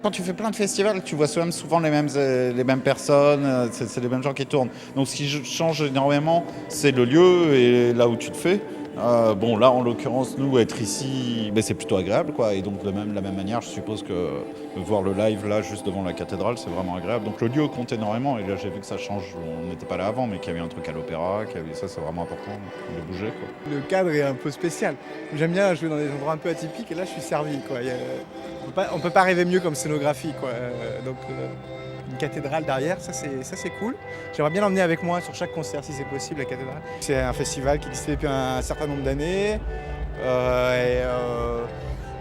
Quand tu fais plein de festivals, tu vois souvent les mêmes personnes, c'est les mêmes gens qui tournent. Donc ce qui change énormément, c'est le lieu et là où tu te fais. Bon, là, en l'occurrence, nous, être ici, c'est plutôt agréable, quoi. Et donc, de la même manière, je suppose que voir le live, là, juste devant la cathédrale, c'est vraiment agréable. Donc, le lieu compte énormément. Et là, j'ai vu que ça change. On n'était pas là avant, mais qu'il y avait un truc à l'opéra, ça, c'est vraiment important de bouger, quoi. Le cadre est un peu spécial. J'aime bien jouer dans des endroits un peu atypiques et là je suis servi, quoi. On peut pas rêver mieux comme scénographie, quoi. Une cathédrale derrière, ça c'est cool. J'aimerais bien l'emmener avec moi sur chaque concert si c'est possible, la cathédrale. C'est un festival qui existe depuis un certain nombre d'années.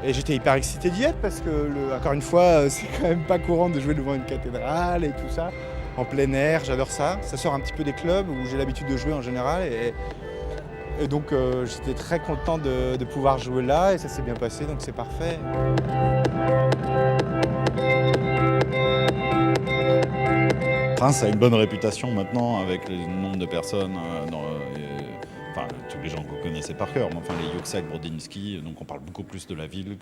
Et j'étais hyper excité d'y être parce que, encore une fois, c'est quand même pas courant de jouer devant une cathédrale et tout ça. En plein air, j'adore ça. Ça sort un petit peu des clubs où j'ai l'habitude de jouer en général. Et donc j'étais très content de pouvoir jouer là et ça s'est bien passé, donc c'est parfait. Reims a une bonne réputation maintenant avec le nombre de personnes, enfin tous les gens que vous connaissez par cœur, mais enfin les Yuxek, Brodinski, donc on parle beaucoup plus de la ville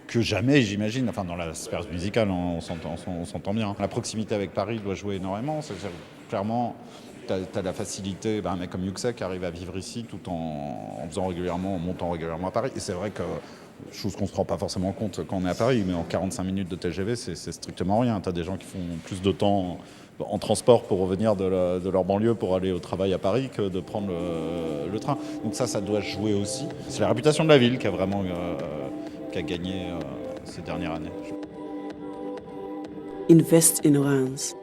que jamais, j'imagine. Enfin, dans la sphère musicale, on s'entend bien. La proximité avec Paris doit jouer énormément. C'est-à-dire, clairement, tu as la facilité, un mec comme Yuxek arrive à vivre ici tout en montant régulièrement à Paris. Et c'est vrai que, chose qu'on ne se rend pas forcément compte quand on est à Paris, mais en 45 minutes de TGV, c'est strictement rien. Tu as des gens qui font plus de temps en transport pour revenir de leur banlieue pour aller au travail à Paris que de prendre le train. Donc ça doit jouer aussi. C'est la réputation de la ville qui a vraiment gagné ces dernières années. Invest in Reims.